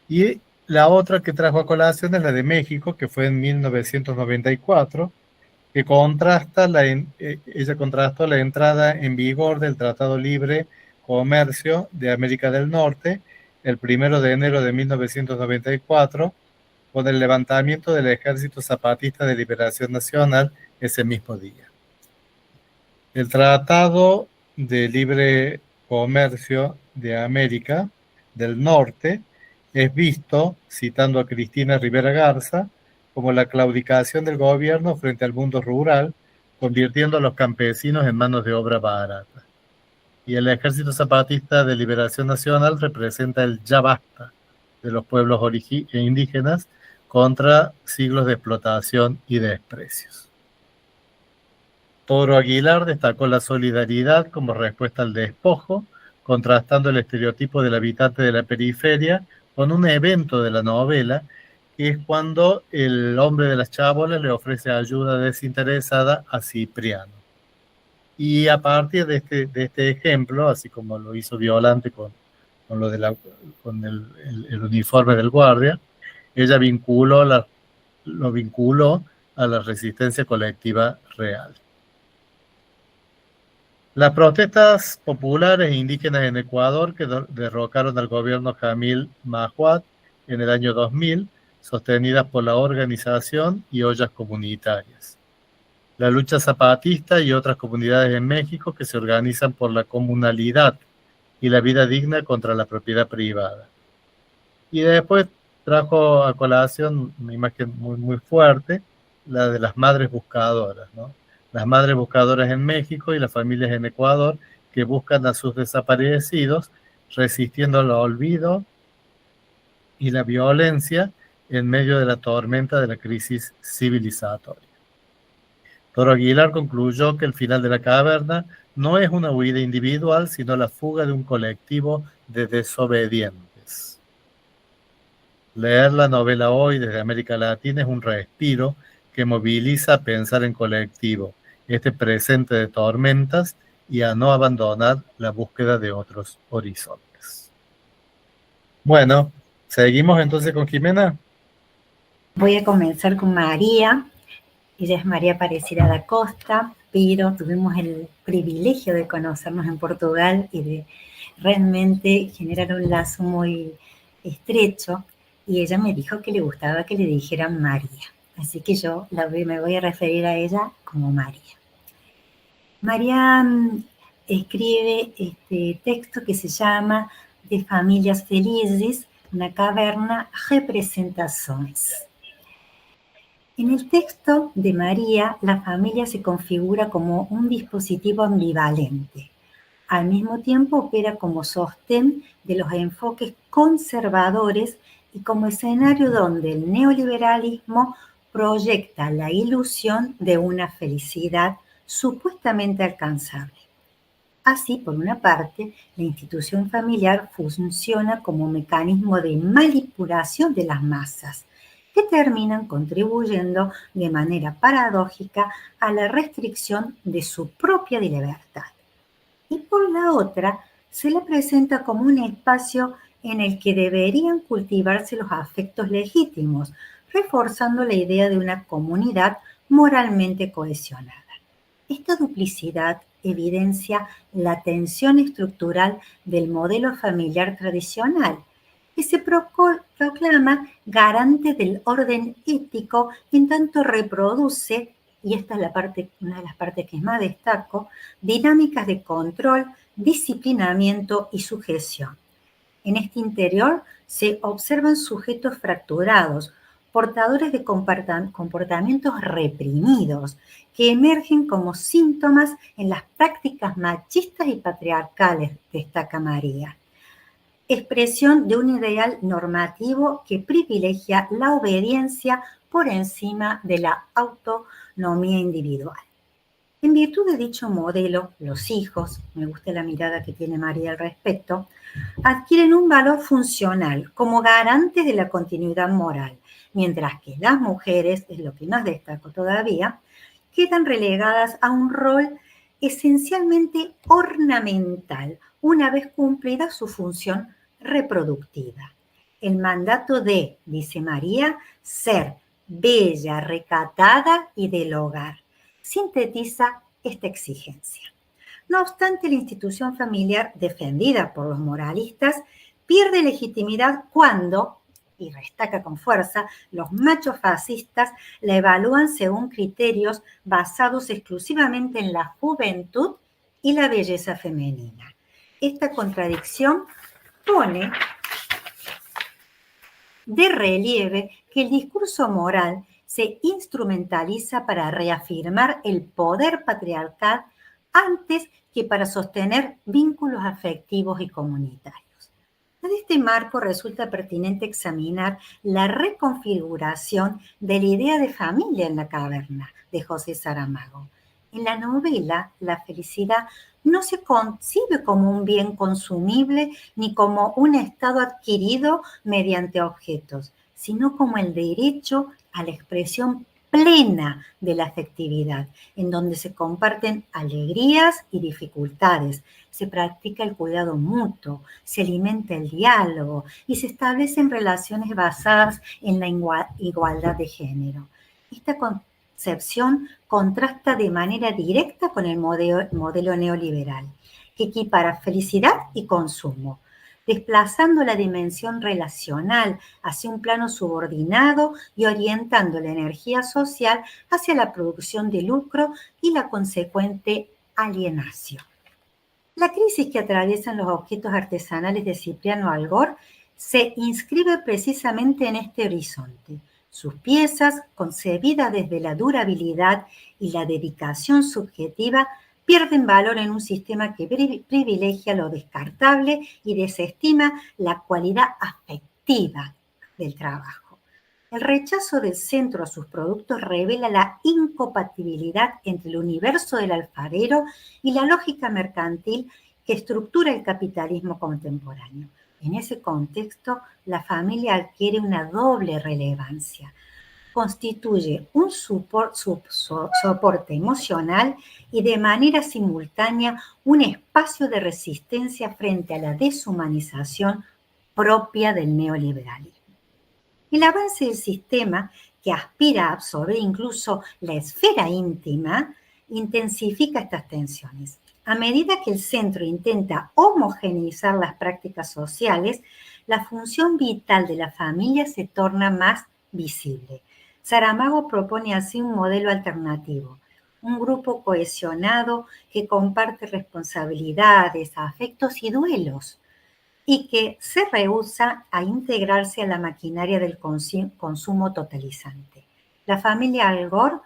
Y la otra que trajo a colación es la de México, que fue en 1994, que ella contrastó la entrada en vigor del Tratado Libre Comercio de América del Norte el 1 de enero de 1994 con el levantamiento del Ejército Zapatista de Liberación Nacional ese mismo día. El Tratado de Libre Comercio de América del Norte es visto, citando a Cristina Rivera Garza, como la claudicación del gobierno frente al mundo rural, convirtiendo a los campesinos en manos de obra barata. Y el Ejército Zapatista de Liberación Nacional representa el ya basta de los pueblos indígenas contra siglos de explotación y desprecios. Toro Aguilar destacó la solidaridad como respuesta al despojo, contrastando el estereotipo del habitante de la periferia con un evento de la novela, que es cuando el hombre de las chábolas le ofrece ayuda desinteresada a Cipriano. Y a partir de este ejemplo, así como lo hizo Violante con el uniforme del guardia, ella lo vinculó a la resistencia colectiva real. Las protestas populares e indígenas en Ecuador que derrocaron al gobierno Jamil Mahuad en el año 2000, sostenidas por la organización y ollas comunitarias. La lucha zapatista y otras comunidades en México que se organizan por la comunalidad y la vida digna contra la propiedad privada. Y después trajo a colación una imagen muy, muy fuerte, la de las madres buscadoras, ¿no? Las madres buscadoras en México y las familias en Ecuador que buscan a sus desaparecidos, resistiendo al olvido y la violencia en medio de la tormenta de la crisis civilizatoria. Toro Aguilar concluyó que el final de la caverna no es una huida individual, sino la fuga de un colectivo de desobedientes. Leer la novela hoy desde América Latina es un respiro que moviliza a pensar en colectivo, este presente de tormentas, y a no abandonar la búsqueda de otros horizontes. Bueno, ¿seguimos entonces con Jimena? Voy a comenzar con María. Ella es María Aparecida da Costa, pero tuvimos el privilegio de conocernos en Portugal y de realmente generar un lazo muy estrecho, y ella me dijo que le gustaba que le dijeran María. Así que yo me voy a referir a ella como María. María escribe este texto que se llama De Familias Felizes na Caverna, Representações. En el texto de María, la familia se configura como un dispositivo ambivalente. Al mismo tiempo opera como sostén de los enfoques conservadores y como escenario donde el neoliberalismo proyecta la ilusión de una felicidad supuestamente alcanzable. Así, por una parte, la institución familiar funciona como mecanismo de manipulación de las masas, que terminan contribuyendo de manera paradójica a la restricción de su propia libertad. Y por la otra, se la presenta como un espacio en el que deberían cultivarse los afectos legítimos, reforzando la idea de una comunidad moralmente cohesionada. Esta duplicidad evidencia la tensión estructural del modelo familiar tradicional, que se proclama garante del orden ético en tanto reproduce, y esta es una de las partes que más destaco, dinámicas de control, disciplinamiento y sujeción. En este interior se observan sujetos fracturados, portadores de comportamientos reprimidos, que emergen como síntomas en las prácticas machistas y patriarcales, destaca María. Expresión de un ideal normativo que privilegia la obediencia por encima de la autonomía individual. En virtud de dicho modelo, los hijos, me gusta la mirada que tiene María al respecto, adquieren un valor funcional como garantes de la continuidad moral, mientras que las mujeres, es lo que más destaco todavía, quedan relegadas a un rol esencialmente ornamental, una vez cumplida su función reproductiva. El mandato de, dice María, ser bella, recatada y del hogar, sintetiza esta exigencia. No obstante, la institución familiar, defendida por los moralistas, pierde legitimidad cuando, y destaca con fuerza, los machos fascistas la evalúan según criterios basados exclusivamente en la juventud y la belleza femenina. Esta contradicción pone de relieve que el discurso moral se instrumentaliza para reafirmar el poder patriarcal antes que para sostener vínculos afectivos y comunitarios. En este marco resulta pertinente examinar la reconfiguración de la idea de familia en la caverna de José Saramago. En la novela, la felicidad no se concibe como un bien consumible ni como un estado adquirido mediante objetos, sino como el derecho a la expresión plena de la afectividad, en donde se comparten alegrías y dificultades, se practica el cuidado mutuo, se alimenta el diálogo y se establecen relaciones basadas en la igualdad de género. Esta concepción contrasta de manera directa con el modelo neoliberal, que equipara felicidad y consumo, desplazando la dimensión relacional hacia un plano subordinado y orientando la energía social hacia la producción de lucro y la consecuente alienación. La crisis que atraviesan los objetos artesanales de Cipriano Algor se inscribe precisamente en este horizonte. Sus piezas, concebidas desde la durabilidad y la dedicación subjetiva, pierden valor en un sistema que privilegia lo descartable y desestima la cualidad afectiva del trabajo. El rechazo del centro a sus productos revela la incompatibilidad entre el universo del alfarero y la lógica mercantil que estructura el capitalismo contemporáneo. En ese contexto, la familia adquiere una doble relevancia. Constituye un soporte emocional y de manera simultánea un espacio de resistencia frente a la deshumanización propia del neoliberalismo. El avance del sistema, que aspira a absorber incluso la esfera íntima, intensifica estas tensiones. A medida que el centro intenta homogeneizar las prácticas sociales, la función vital de la familia se torna más visible. Saramago propone así un modelo alternativo, un grupo cohesionado que comparte responsabilidades, afectos y duelos, y que se rehúsa a integrarse a la maquinaria del consumo totalizante. La familia Algor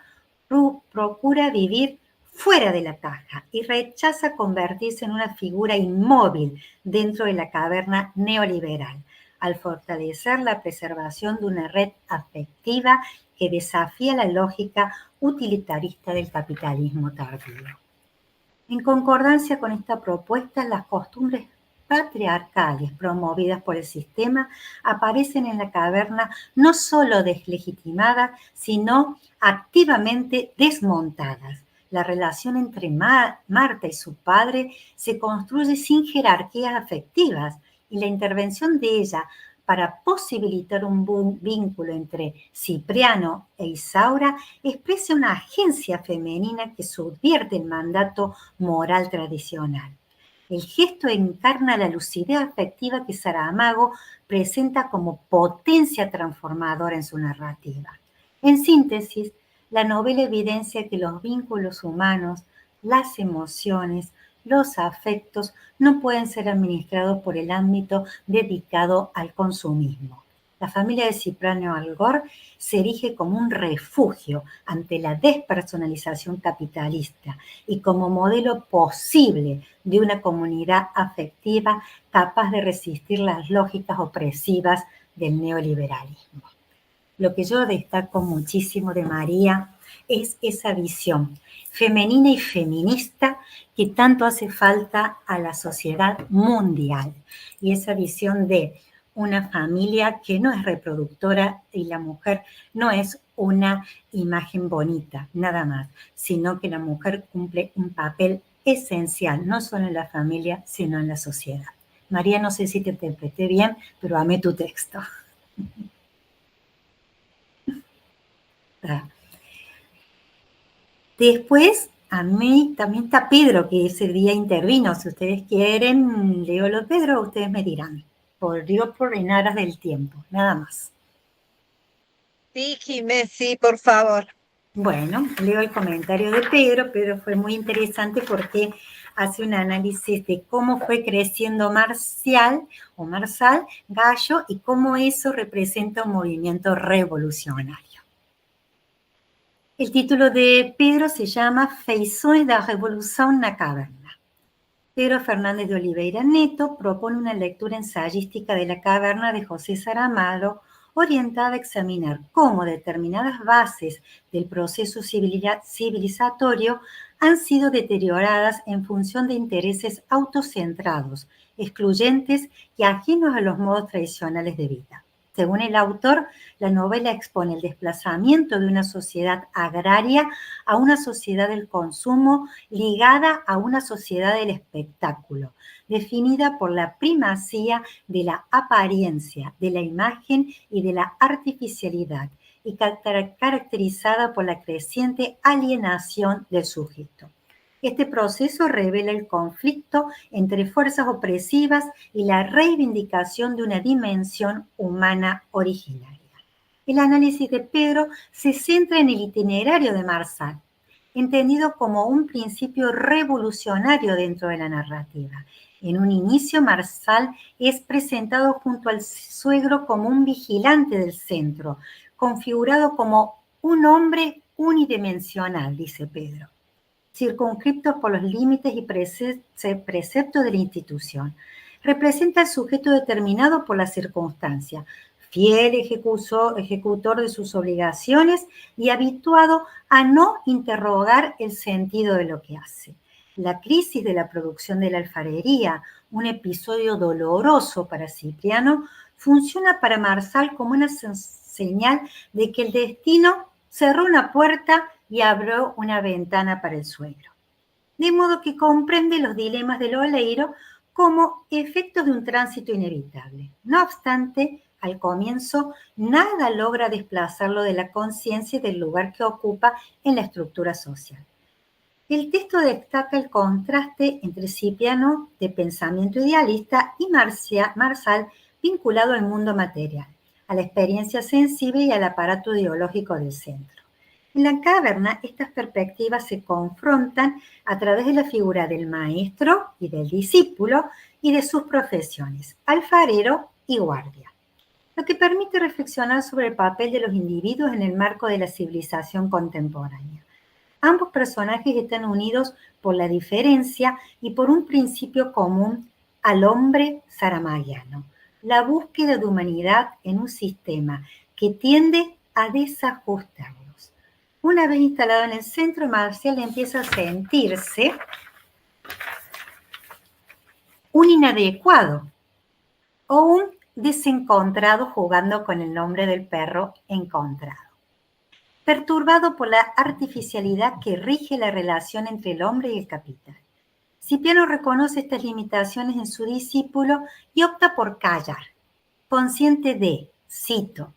procura vivir fuera de la caja y rechaza convertirse en una figura inmóvil dentro de la caverna neoliberal, al fortalecer la preservación de una red afectiva que desafía la lógica utilitarista del capitalismo tardío. En concordancia con esta propuesta, las costumbres patriarcales promovidas por el sistema aparecen en la caverna no solo deslegitimadas, sino activamente desmontadas. La relación entre Marta y su padre se construye sin jerarquías afectivas y la intervención de ella para posibilitar un vínculo entre Cipriano e Isaura expresa una agencia femenina que subvierte el mandato moral tradicional. El gesto encarna la lucidez afectiva que Saramago presenta como potencia transformadora en su narrativa. En síntesis, la novela evidencia que los vínculos humanos, las emociones, los afectos no pueden ser administrados por el ámbito dedicado al consumismo. La familia de Cipriano Algor se erige como un refugio ante la despersonalización capitalista y como modelo posible de una comunidad afectiva capaz de resistir las lógicas opresivas del neoliberalismo. Lo que yo destaco muchísimo de María es esa visión femenina y feminista que tanto hace falta a la sociedad mundial, y esa visión de una familia que no es reproductora y la mujer no es una imagen bonita, nada más, sino que la mujer cumple un papel esencial, no solo en la familia, sino en la sociedad. María, no sé si te interpreté bien, pero amé tu texto. Después, a mí también está Pedro, que ese día intervino. Si ustedes quieren, leo lo Pedro, ustedes me dirán. Por en aras del tiempo, nada más. Sí, Jiménez, sí, por favor. Bueno, leo el comentario de Pedro. Pedro fue muy interesante porque hace un análisis de cómo fue creciendo Marcial Gallo y cómo eso representa un movimiento revolucionario. El título de Pedro se llama Feições da Revolução na Caverna. Pedro Fernández de Oliveira Neto propone una lectura ensayística de La Caverna de José Saramago, orientada a examinar cómo determinadas bases del proceso civilizatorio han sido deterioradas en función de intereses autocentrados, excluyentes y ajenos a los modos tradicionales de vida. Según el autor, la novela expone el desplazamiento de una sociedad agraria a una sociedad del consumo ligada a una sociedad del espectáculo, definida por la primacía de la apariencia, de la imagen y de la artificialidad, y caracterizada por la creciente alienación del sujeto. Este proceso revela el conflicto entre fuerzas opresivas y la reivindicación de una dimensión humana originaria. El análisis de Pedro se centra en el itinerario de Marsal, entendido como un principio revolucionario dentro de la narrativa. En un inicio, Marsal es presentado junto al suegro como un vigilante del centro, configurado como un hombre unidimensional, dice Pedro, circunscriptos por los límites y preceptos de la institución. Representa al sujeto determinado por la circunstancia, fiel ejecutor de sus obligaciones y habituado a no interrogar el sentido de lo que hace. La crisis de la producción de la alfarería, un episodio doloroso para Cipriano, funciona para Marsal como una señal de que el destino cerró una puerta y abrió una ventana para el suegro. De modo que comprende los dilemas del oleiro como efectos de un tránsito inevitable. No obstante, al comienzo, nada logra desplazarlo de la conciencia y del lugar que ocupa en la estructura social. El texto destaca el contraste entre Cipriano, de pensamiento idealista, y Marsal, vinculado al mundo material, a la experiencia sensible y al aparato ideológico del centro. En la caverna, estas perspectivas se confrontan a través de la figura del maestro y del discípulo y de sus profesiones, alfarero y guardia, lo que permite reflexionar sobre el papel de los individuos en el marco de la civilización contemporánea. Ambos personajes están unidos por la diferencia y por un principio común al hombre saramaguiano, la búsqueda de humanidad en un sistema que tiende a desajustarlos. Una vez instalado en el centro, Marsal empieza a sentirse un inadecuado o un desencontrado, jugando con el nombre del perro encontrado, perturbado por la artificialidad que rige la relación entre el hombre y el capital. Cipriano reconoce estas limitaciones en su discípulo y opta por callar, consciente de, cito,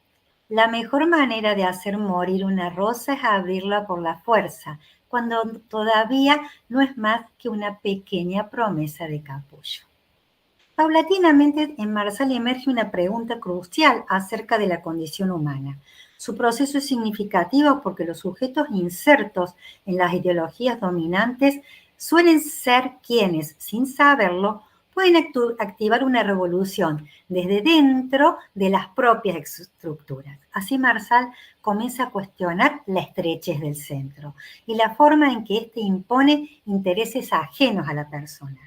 la mejor manera de hacer morir una rosa es abrirla por la fuerza, cuando todavía no es más que una pequeña promesa de capullo. Paulatinamente, en Marsal emerge una pregunta crucial acerca de la condición humana. Su proceso es significativo porque los sujetos insertos en las ideologías dominantes suelen ser quienes, sin saberlo, pueden activar una revolución desde dentro de las propias estructuras. Así Marsal comienza a cuestionar la estrechez del centro y la forma en que éste impone intereses ajenos a la persona.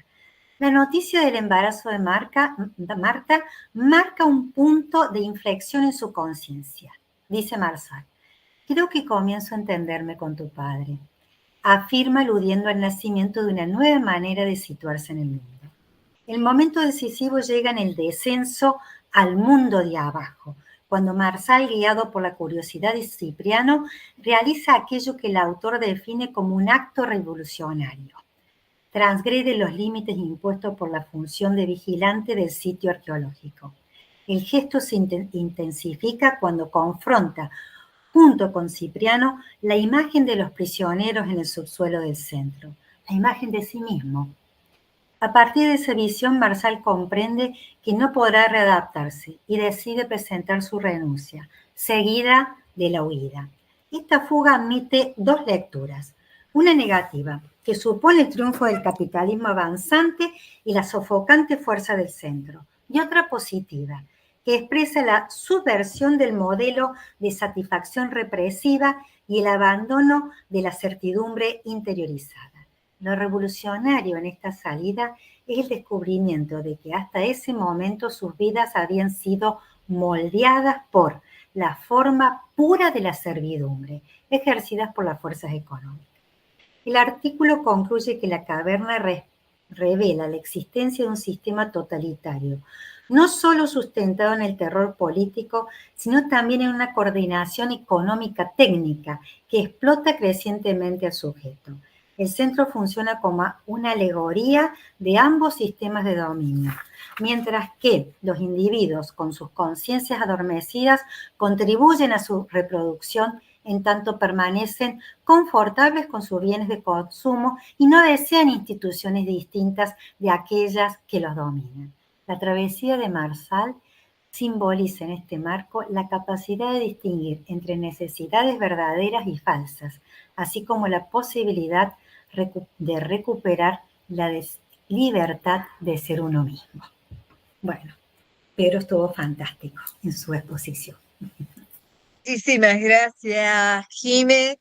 La noticia del embarazo de Marta marca un punto de inflexión en su conciencia. Dice Marsal, creo que comienzo a entenderme con tu padre. Afirma aludiendo al nacimiento de una nueva manera de situarse en el mundo. El momento decisivo llega en el descenso al mundo de abajo, cuando Marsal, guiado por la curiosidad de Cipriano, realiza aquello que el autor define como un acto revolucionario. Transgrede los límites impuestos por la función de vigilante del sitio arqueológico. El gesto se intensifica cuando confronta, junto con Cipriano, la imagen de los prisioneros en el subsuelo del centro, la imagen de sí mismo. A partir de esa visión, Marsal comprende que no podrá readaptarse y decide presentar su renuncia, seguida de la huida. Esta fuga admite dos lecturas. Una negativa, que supone el triunfo del capitalismo avanzante y la sofocante fuerza del centro, y otra positiva, que expresa la subversión del modelo de satisfacción represiva y el abandono de la certidumbre interiorizada. Lo revolucionario en esta salida es el descubrimiento de que hasta ese momento sus vidas habían sido moldeadas por la forma pura de la servidumbre, ejercidas por las fuerzas económicas. El artículo concluye que la caverna revela la existencia de un sistema totalitario, no solo sustentado en el terror político, sino también en una coordinación económica técnica que explota crecientemente al sujeto. El centro funciona como una alegoría de ambos sistemas de dominio, mientras que los individuos con sus conciencias adormecidas contribuyen a su reproducción en tanto permanecen confortables con sus bienes de consumo y no desean instituciones distintas de aquellas que los dominan. La travesía de Marsal simboliza en este marco la capacidad de distinguir entre necesidades verdaderas y falsas, así como la posibilidad de recuperar la libertad de ser uno mismo. Bueno, pero estuvo fantástico en su exposición. Muchísimas gracias, Jimé.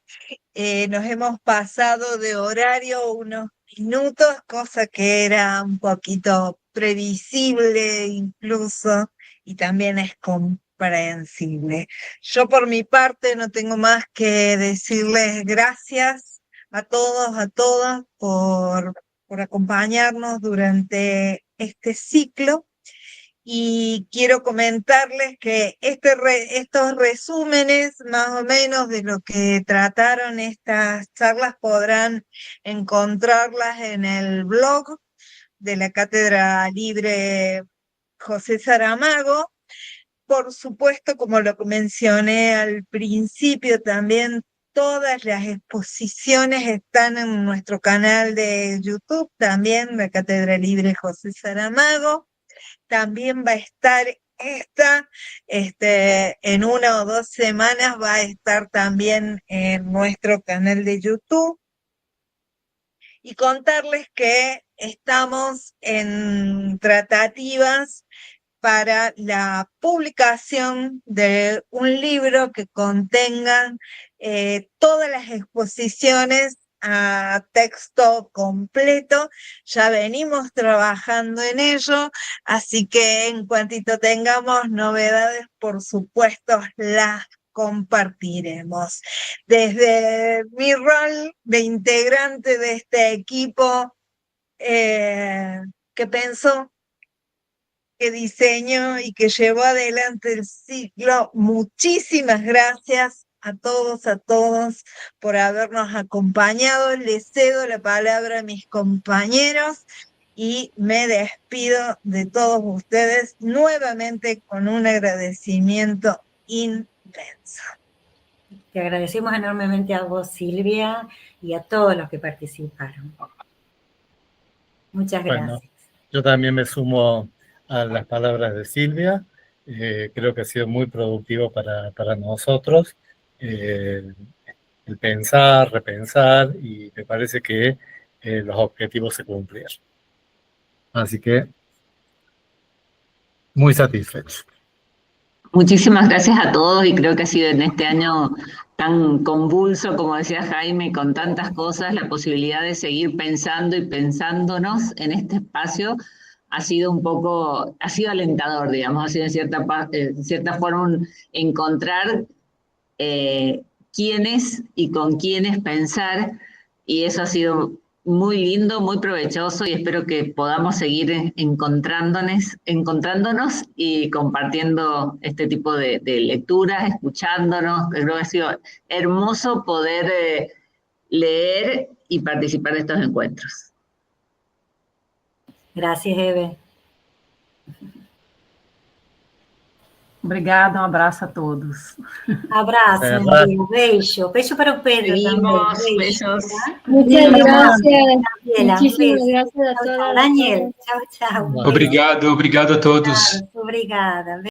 Nos hemos pasado de horario unos minutos, cosa que era un poquito previsible incluso, y también es comprensible. Yo por mi parte no tengo más que decirles gracias a todos, a todas por acompañarnos durante este ciclo. Y quiero comentarles que estos resúmenes más o menos de lo que trataron estas charlas podrán encontrarlas en el blog de la Cátedra Libre José Saramago. Por supuesto, como lo mencioné al principio, también todas las exposiciones están en nuestro canal de YouTube, también la Cátedra Libre José Saramago. También va a estar en 1 o 2 semanas, va a estar también en nuestro canal de YouTube. Y contarles que estamos en tratativas para la publicación de un libro que contenga todas las exposiciones a texto completo. Ya venimos trabajando en ello, así que en cuantito tengamos novedades, por supuesto, las compartiremos. Desde mi rol de integrante de este equipo que pensó, que diseñó y que llevó adelante el ciclo, muchísimas gracias a todos por habernos acompañado. Les cedo la palabra a mis compañeros y me despido de todos ustedes nuevamente con un agradecimiento inmenso. Te agradecemos enormemente a vos, Silvia, y a todos los que participaron. Muchas gracias. Bueno, yo también me sumo a las palabras de Silvia. Creo que ha sido muy productivo para nosotros el pensar, repensar, y me parece que los objetivos se cumplieron. Así que muy satisfecho. Muchísimas gracias a todos, y creo que ha sido en este año tan convulso, como decía Jaime, con tantas cosas, la posibilidad de seguir pensando y pensándonos en este espacio ha sido alentador, digamos, ha sido en cierta forma encontrar quiénes y con quiénes pensar, y eso ha sido muy lindo, muy provechoso, y espero que podamos seguir encontrándonos y compartiendo este tipo de lecturas, escuchándonos. Creo que ha sido hermoso poder leer y participar de estos encuentros. Gracias, Eve. Obrigada, abraço a todos. Abrazo, María. Beijo para o Pedro Seguimos, también. besos. Muchas gracias. Daniela, Muchísimas beso. gracias a todos. Daniel, chao. Obrigado a todos. Obrigada.